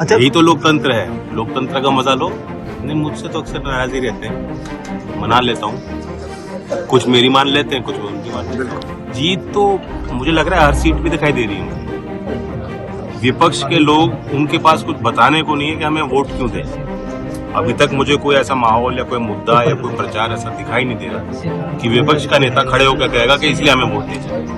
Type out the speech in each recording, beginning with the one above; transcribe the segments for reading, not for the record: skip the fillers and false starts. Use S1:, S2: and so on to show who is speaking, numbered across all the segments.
S1: अच्छा,
S2: यही तो लोकतंत्र है। लोकतंत्र का मजा लो। नहीं, मुझसे तो अक्सर नाराज ही रहते हैं, मना लेता हूँ। कुछ मेरी मान लेते हैं, कुछ उनकी मान लेते हैं। जीत तो मुझे लग रहा है हर सीट पे दिखाई दे रही है। विपक्ष के लोग, उनके पास कुछ बताने को नहीं है कि हमें वोट क्यों दें। अभी तक मुझे कोई ऐसा माहौल या कोई मुद्दा या कोई प्रचार ऐसा दिखाई नहीं दे रहा कि विपक्ष का नेता खड़े होकर कहेगा कि इसलिए हमें वोट दीजिए।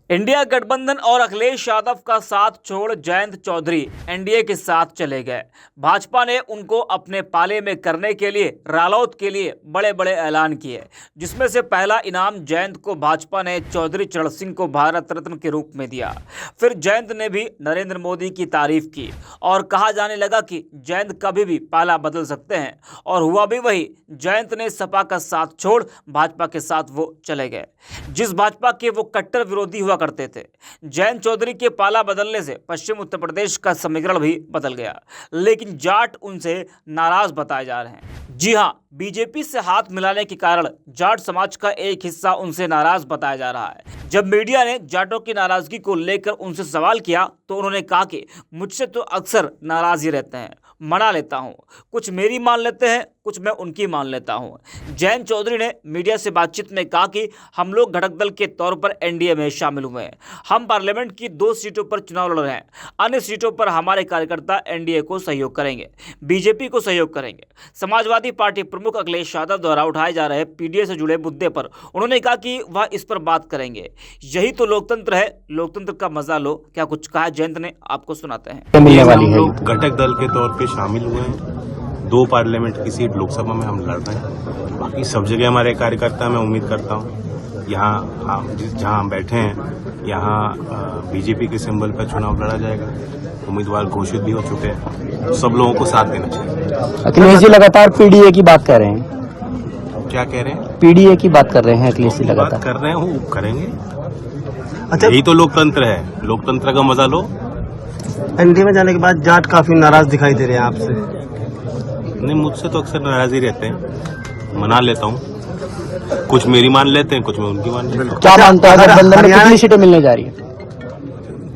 S3: इंडिया गठबंधन और अखिलेश यादव का साथ छोड़ जयंत चौधरी एनडीए के साथ चले गए। भाजपा ने उनको अपने पाले में करने के लिए रालोद के लिए बड़े बड़े ऐलान किए, जिसमें से पहला इनाम जयंत को भाजपा ने चौधरी चरण सिंह को भारत रत्न के रूप में दिया। फिर जयंत ने भी नरेंद्र मोदी की तारीफ की और कहा जाने लगा कि जयंत कभी भी पाला बदल सकते हैं, और हुआ भी वही। जयंत ने सपा का साथ छोड़ भाजपा के साथ वो चले गए, जिस भाजपा के वो कट्टर विरोधी हुआ करते थे। जयंत चौधरी के पाला बदलने से पश्चिम उत्तर प्रदेश का समीकरण भी बदल गया, लेकिन जाट उनसे नाराज बताए जा रहे हैं। जी हां, बीजेपी से हाथ मिलाने के कारण जाट समाज का एक हिस्सा उनसे नाराज बताया जा रहा है। जब मीडिया ने जाटों की नाराजगी को लेकर उनसे सवाल किया तो उन्होंने कहा कि मुझसे तो अक्सर नाराज ही रहते हैं, मना लेता हूं। कुछ मेरी मान लेते हैं, कुछ मैं उनकी मान लेता हूं। जयंत चौधरी ने मीडिया से बातचीत में कहा कि हम लोग घटक दल के तौर पर एनडीए में शामिल हुए हैं। हम पार्लियामेंट की 2 सीटों पर चुनाव लड़ रहे हैं। अन्य सीटों पर हमारे कार्यकर्ता एनडीए को सहयोग करेंगे, बीजेपी को सहयोग करेंगे। समाजवादी पार्टी प्रमुख अखिलेश यादव द्वारा उठाए जा रहे पीडीए से जुड़े मुद्दे पर उन्होंने कहा कि वह इस पर बात करेंगे। यही तो लोकतंत्र है, लोकतंत्र का मजा लो। क्या कुछ कहा जयंत ने, आपको सुनाते हैं।
S2: हम लोग घटक दल के तौर पे शामिल हुए हैं। 2 पार्लियामेंट की सीट लोकसभा में हम लड़ रहे हैं। बाकी सब जगह हमारे कार्यकर्ता, मैं उम्मीद करता हूँ यहाँ हम जहाँ हम बैठे हैं यहाँ बीजेपी के सिंबल पर चुनाव लड़ा जाएगा। उम्मीदवार घोषित भी हो चुके हैं। सब लोगों को साथ देना चाहिए।
S1: अखिलेश जी लगातार पीडीए की बात कर रहे हैं।
S2: क्या कह रहे हैं?
S1: पीडीए की बात कर रहे हैं अखिलेश जी लगातार।
S2: बात कर रहे हैं, वो करेंगे।
S1: अच्छा,
S2: यही तो लोकतंत्र है। लोकतंत्र का मजा लो।
S1: एनडीए में जाने के बाद जाट काफी नाराज दिखाई दे रहे हैं आपसे।
S2: नहीं, मुझसे तो अक्सर नाराज ही रहते हैं, मना लेता हूँ। कुछ मेरी मान लेते हैं, कुछ मैं उनकी मान लेता हूँ।
S1: क्या मानते हैं गठबंधन में कितनी सीटें मिलने जा रही है?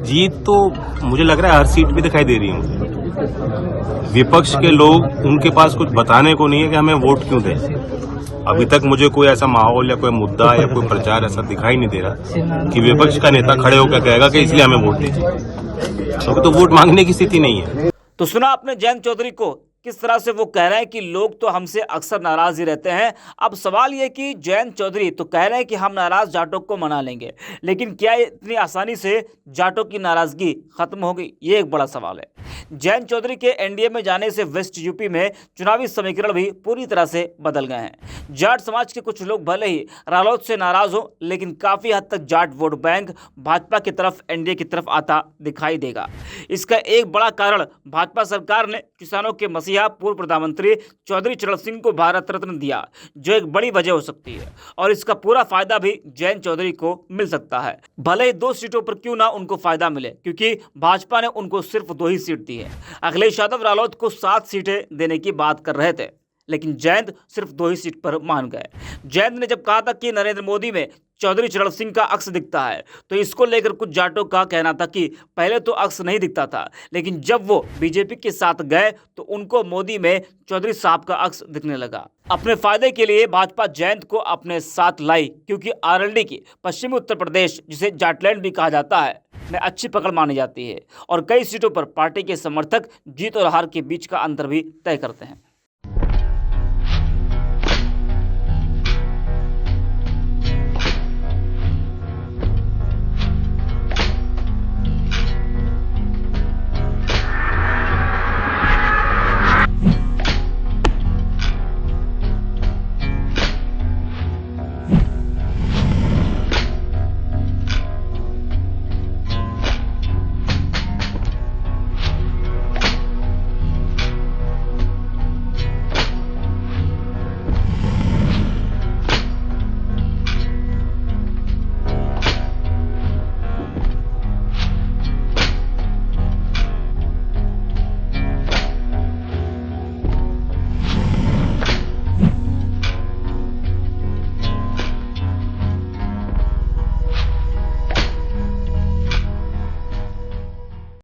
S2: जीत तो मुझे लग रहा है हर सीट पे दिखाई दे रही है। विपक्ष के लोग, उनके पास कुछ बताने को नहीं है कि हमें वोट क्यों दें। अभी तक मुझे कोई ऐसा माहौल या कोई मुद्दा या कोई प्रचार ऐसा दिखाई नहीं दे रहा कि विपक्ष का नेता खड़े होकर कहेगा कि इसलिए हमें वोट दीजिए। तो वोट मांगने की स्थिति नहीं है।
S3: तो सुना आपने जयंत चौधरी को, किस तरह से वो कह रहे हैं कि लोग तो हमसे अक्सर नाराज ही रहते हैं। अब सवाल ये कि जयंत चौधरी तो कह रहे हैं कि हम नाराज जाटों को मना लेंगे, लेकिन क्या इतनी आसानी से जाटों की नाराजगी खत्म होगी, ये एक बड़ा सवाल है। जयंत चौधरी के एनडीए में जाने से वेस्ट यूपी में चुनावी समीकरण भी पूरी तरह से बदल गए हैं। जाट समाज के कुछ लोग भले ही रालोद से नाराज हो, लेकिन काफी हद तक जाट वोट बैंक भाजपा की तरफ, एनडीए की तरफ आता दिखाई देगा। इसका एक बड़ा कारण भाजपा सरकार ने किसानों के मसीहा पूर्व प्रधानमंत्री चौधरी चरण सिंह को भारत रत्न दिया, जो एक बड़ी वजह हो सकती है, और इसका पूरा फायदा भी जयंत चौधरी को मिल सकता है। भले ही 2 सीटों पर क्यों ना उनको फायदा मिले, क्योंकि भाजपा ने उनको सिर्फ 2 ही सीट दी है। अखिलेश यादव रालोद को 7 सीटें देने की बात कर रहे थे, लेकिन जयंत सिर्फ 2 ही सीट पर मान गए। जयंत ने जब कहा था कि नरेंद्र मोदी में चौधरी चरण सिंह का अक्स दिखता है, तो इसको लेकर कुछ जाटों का कहना था कि पहले तो अक्स नहीं दिखता था, लेकिन जब वो बीजेपी के साथ गए तो उनको मोदी में चौधरी साहब का अक्स दिखने लगा। अपने फायदे के लिए भाजपा जयंत को अपने साथ लाई, क्योंकि आरएलडी की पश्चिमी उत्तर प्रदेश, जिसे जाटलैंड भी कहा जाता है, में अच्छी पकड़ मानी जाती है, और कई सीटों पर पार्टी के समर्थक जीत और हार के बीच का अंतर भी तय करते हैं।